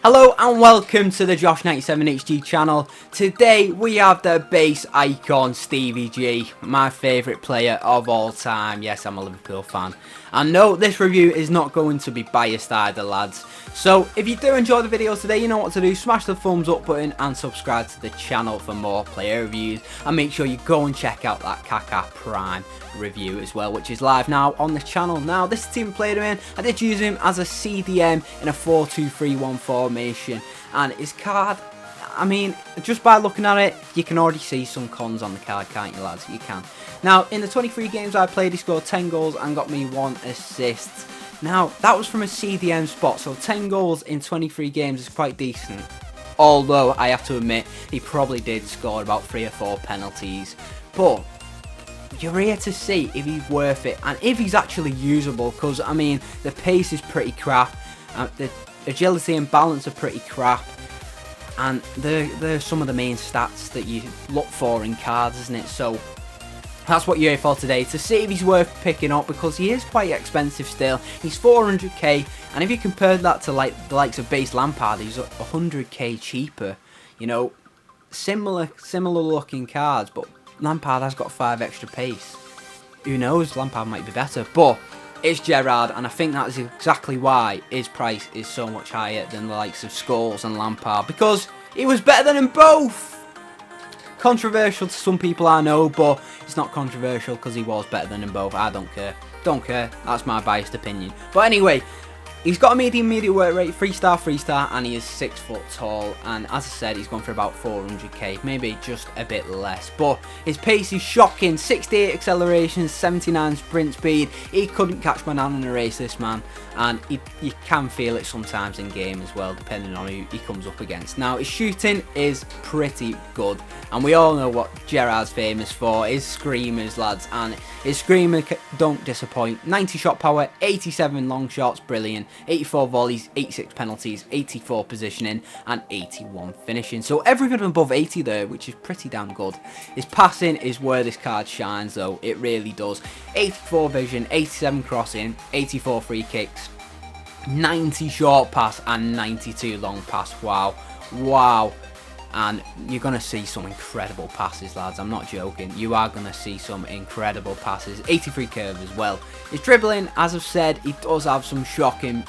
Hello and welcome to the Josh97HG channel. Today we have the base icon Stevie G, my favourite player of all time. Yes, I'm a Liverpool fan. And no, this review is not going to be biased either, lads. So if you do enjoy the video today, you know what to do. Smash the thumbs up button and subscribe to the channel for more player reviews. And make sure you go and check out that Kaka Prime review as well, which is live now on the channel. Now, this team played him in. I did use him as a CDM in a 4-2-3-1 formation. And his card, I mean, just by looking at it, you can already see some cons on the card, can't you, lads? You can. Now, in the 23 games I played, he scored 10 goals and got me 1 assist. Now, that was from a CDM spot, so 10 goals in 23 games is quite decent. Although, I have to admit, he probably did score about 3 or 4 penalties. But you're here to see if he's worth it and if he's actually usable, because, I mean, the pace is pretty crap, the agility and balance are pretty crap, and they're some of the main stats that you look for in cards, isn't it? So that's what you're here for today, to see if he's worth picking up, because he is quite expensive still. He's 400k, and if you compare that to like the likes of base Lampard, he's 100k cheaper. You know, similar looking cards, but Lampard has got 5 extra pace. Who knows, Lampard might be better, but it's Gerrard, and I think that is exactly why his price is so much higher than the likes of Scholes and Lampard, because he was better than them both. Controversial to some people, I know, but it's not controversial because he was better than them both. I don't care. Don't care. That's my biased opinion. But anyway, he's got a medium work rate, 3-star, and he is 6 foot tall. And as I said, he's gone for about 400k, maybe just a bit less. But his pace is shocking: 68 acceleration, 79 sprint speed. He couldn't catch my nan in a race, this man. And you can feel it sometimes in game as well, depending on who he comes up against. Now, his shooting is pretty good, and we all know what Gerrard's famous for, his screamers, lads, and his screamer don't disappoint. 90 shot power, 87 long shots, brilliant, 84 volleys, 86 penalties, 84 positioning, and 81 finishing. So everything above 80 there, which is pretty damn good. His passing is where this card shines, though, it really does. 84 vision, 87 crossing, 84 free kicks, 90 short pass, and 92 long pass. Wow. And you're going to see some incredible passes, lads. I'm not joking. You are going to see some incredible passes. 83 curve as well. His dribbling, as I've said, he does have some shocking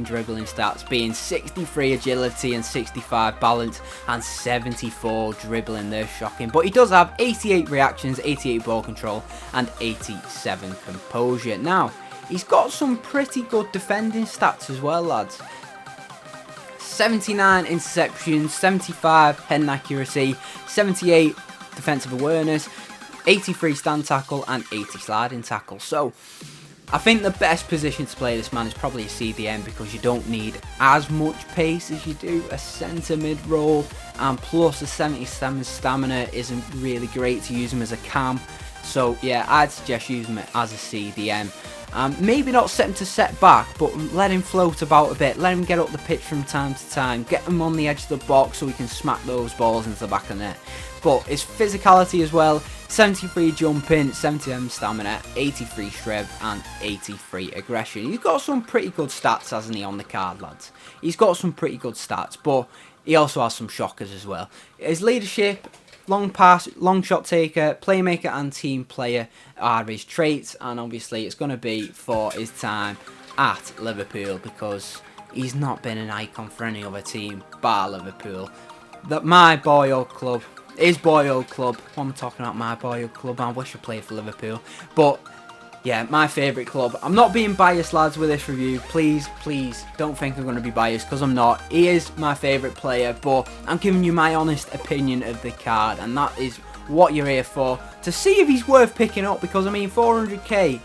dribbling stats, being 63 agility and 65 balance and 74 dribbling. They're shocking. But he does have 88 reactions, 88 ball control, and 87 composure. Now, he's got some pretty good defending stats as well, lads. 79 interceptions, 75 head accuracy, 78 defensive awareness, 83 stand tackle, and 80 sliding tackle. So I think the best position to play this man is probably a CDM, because you don't need as much pace as you do a centre mid role, and plus the 77 stamina isn't really great to use him as a cam. So yeah, I'd suggest using him as a CDM. Maybe not set him to set back, but let him float about a bit, let him get up the pitch from time to time, get him on the edge of the box so he can smack those balls into the back of the net. But his physicality as well: 73 jumping, 77 stamina, 83 shred, and 83 aggression. He's got some pretty good stats, hasn't he, on the card, lads? He's got some pretty good stats, but he also has some shockers as well. His leadership, long pass, long shot taker, playmaker, and team player are his traits, and obviously it's going to be for his time at Liverpool, because he's not been an icon for any other team bar Liverpool. That my boyhood club, his boyhood club. What am I talking about? My boyhood club. I wish I played for Liverpool, but yeah, my favourite club. I'm not being biased, lads, with this review. Please don't think I'm going to be biased, because I'm not. He is my favourite player, but I'm giving you my honest opinion of the card, and that is what you're here for, to see if he's worth picking up, because, I mean, 400k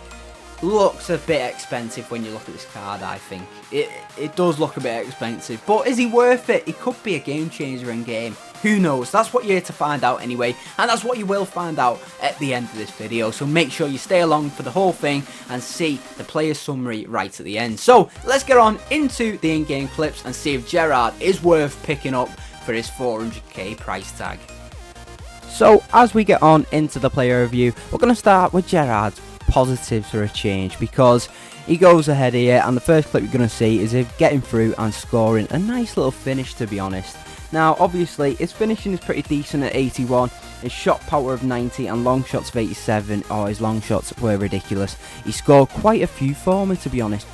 looks a bit expensive when you look at this card. I think it does look a bit expensive, but is he worth it? He could be a game changer in game. Who knows? That's what you're here to find out anyway, and that's what you will find out at the end of this video. So make sure you stay along for the whole thing and see the player summary right at the end. So let's get on into the in-game clips and see if Gerrard is worth picking up for his 400k price tag. So as we get on into the player review, we're going to start with Gerrard's positives for a change, because he goes ahead here, and the first clip you're going to see is him getting through and scoring a nice little finish, to be honest. Now, obviously, his finishing is pretty decent at 81, his shot power of 90 and long shots of 87. Oh, his long shots were ridiculous. He scored quite a few for me, to be honest.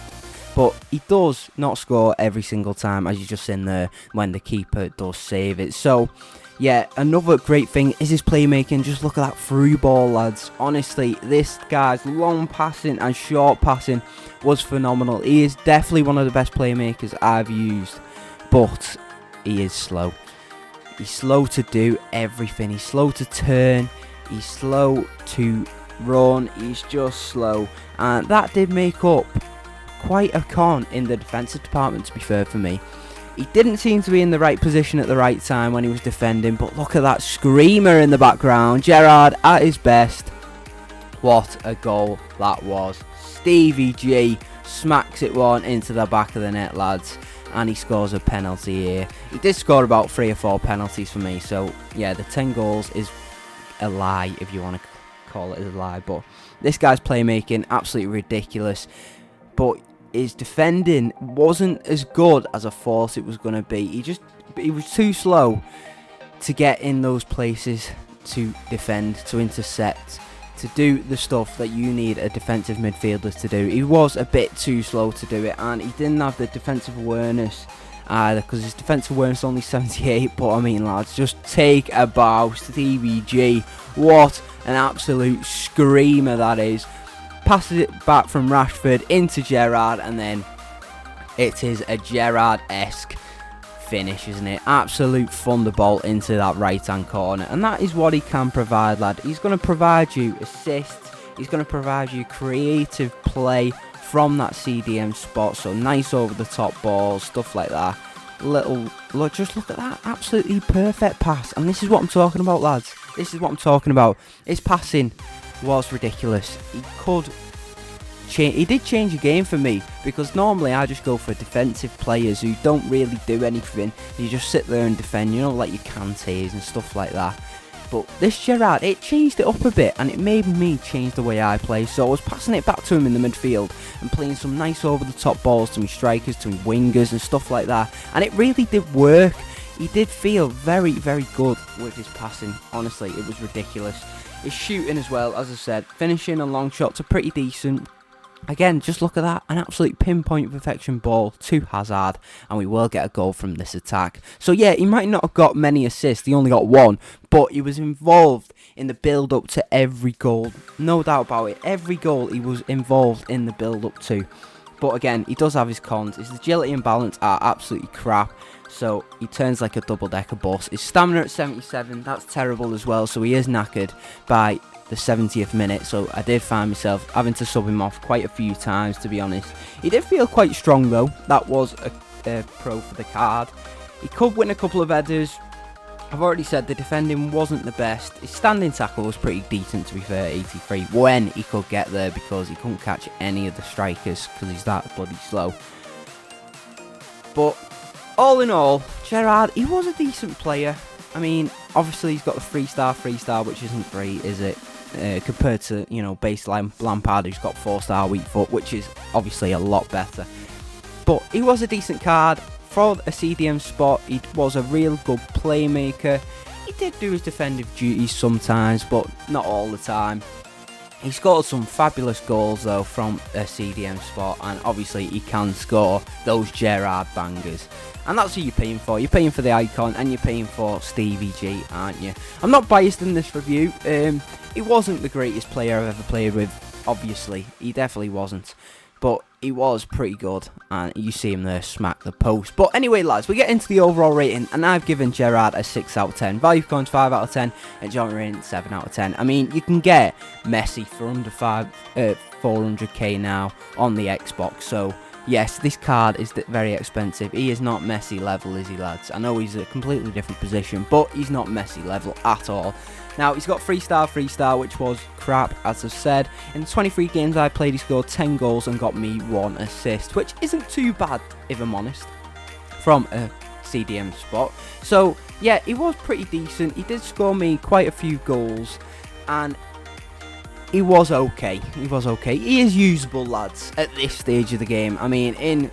But he does not score every single time, as you just seen there, when the keeper does save it. So, yeah, another great thing is his playmaking. Just look at that through ball, lads. Honestly, this guy's long passing and short passing was phenomenal. He is definitely one of the best playmakers I've used. But he is slow. He's slow to do everything. He's slow to turn. He's slow to run. He's just slow. And that did make up quite a con in the defensive department, to be fair, for me. He didn't seem to be in the right position at the right time when he was defending, but look at that screamer in the background. Gerrard at his best. What a goal that was. Stevie G smacks it one into the back of the net, lads, and he scores a penalty here. He did score about 3 or 4 penalties for me, so yeah, the 10 goals is a lie, if you want to call it a lie, but this guy's playmaking, absolutely ridiculous. But his defending wasn't as good as I thought it was going to be. He was too slow to get in those places to defend, to intercept, to do the stuff that you need a defensive midfielder to do. He was a bit too slow to do it, and he didn't have the defensive awareness either, because his defensive awareness is only 78. But I mean, lads, just take a bow. Stevie G, what an absolute screamer that is. Passes it back from Rashford into Gerrard, and then it is a Gerrard-esque finish, isn't it? Absolute thunderbolt into that right-hand corner, and that is what he can provide, lad. He's going to provide you assists, he's going to provide you creative play from that CDM spot, so nice over-the-top balls, stuff like that. Just look at that, absolutely perfect pass, and this is what I'm talking about, lads. This is what I'm talking about. His passing was ridiculous. He did change the game for me, because normally I just go for defensive players who don't really do anything. You just sit there and defend, you know, like your Kantés and stuff like that. But this Gerrard, it changed it up a bit, and it made me change the way I play. So I was passing it back to him in the midfield and playing some nice over-the-top balls to my strikers, to my wingers and stuff like that, and it really did work. He did feel very, very good with his passing. Honestly, it was ridiculous. His shooting as well, as I said, finishing and long shots are pretty decent. Again, just look at that, an absolute pinpoint perfection ball to Hazard, and we will get a goal from this attack. So yeah, he might not have got many assists, he only got 1, but he was involved in the build-up to every goal. No doubt about it, every goal he was involved in the build-up to. But again, he does have his cons. His agility and balance are absolutely crap, so he turns like a double-decker bus. His stamina at 77, that's terrible as well, so he is knackered by the 70th minute, so I did find myself having to sub him off quite a few times, to be honest. He did feel quite strong though. That was a pro for the card. He could win a couple of headers. I've already said the defending wasn't the best. His standing tackle was pretty decent, to be fair, 83, when he could get there, because he couldn't catch any of the strikers because he's that bloody slow. But all in all, Gerrard, he was a decent player. I mean, obviously he's got the 3-star, which isn't great, is it? Compared to, you know, baseline Lampard, who's got 4-star weak foot, which is obviously a lot better. But he was a decent card for a CDM spot. He was a real good playmaker. He did do his defensive duties sometimes, but not all the time. He scored some fabulous goals though from a CDM spot, and obviously he can score those Gerrard bangers. And that's who you're paying for. You're paying for the icon, and you're paying for Stevie G, aren't you? I'm not biased in this review. He wasn't the greatest player I've ever played with, obviously. He definitely wasn't. But he was pretty good, and you see him there smack the post. But anyway, lads, we get into the overall rating, and I've given Gerrard a 6 out of 10. Value coins 5 out of 10, and John rating 7 out of 10. I mean, you can get Messi for under 400k now on the Xbox, so yes, this card is very expensive. He is not Messi level, is he, lads? I know he's a completely different position, but he's not Messi level at all. Now, he's got 3-star, which was crap, as I've said. In the 23 games I played, he scored 10 goals and got me 1 assist, which isn't too bad, if I'm honest, from a CDM spot. So, yeah, he was pretty decent. He did score me quite a few goals, and he was okay. He was okay. He is usable, lads, at this stage of the game. I mean, in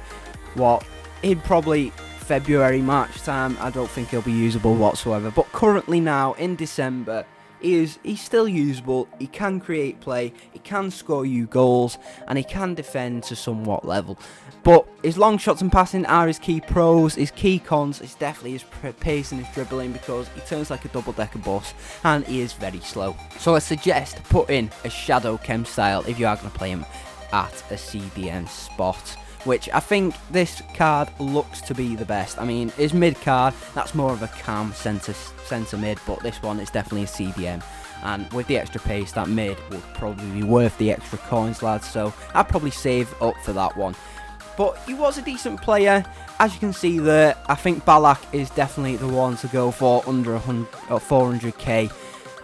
probably February, March time, I don't think he'll be usable whatsoever. But currently now, in December, he's still usable. He can create play, he can score you goals, and he can defend to somewhat level. But his long shots and passing are his key pros. His key cons is definitely his pace and his dribbling, because he turns like a double-decker bus and he is very slow. So I suggest put in a Shadow Chem style if you are going to play him at a CDM spot, which I think this card looks to be the best. I mean, his mid card, that's more of a calm centre mid, but this one is definitely a CDM. And with the extra pace, that mid would probably be worth the extra coins, lads, so I'd probably save up for that one. But he was a decent player. As you can see there, I think Ballack is definitely the one to go for under 400k.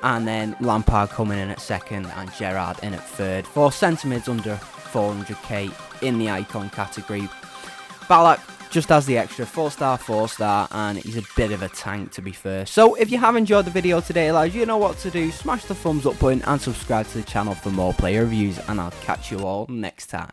And then Lampard coming in at second and Gerrard in at third. For centre mids under 400k in the icon category. Ballack just has the extra 4-star, and he's a bit of a tank, to be fair. So if you have enjoyed the video today, lads, you know what to do. Smash the thumbs up button and subscribe to the channel for more player reviews, and I'll catch you all next time.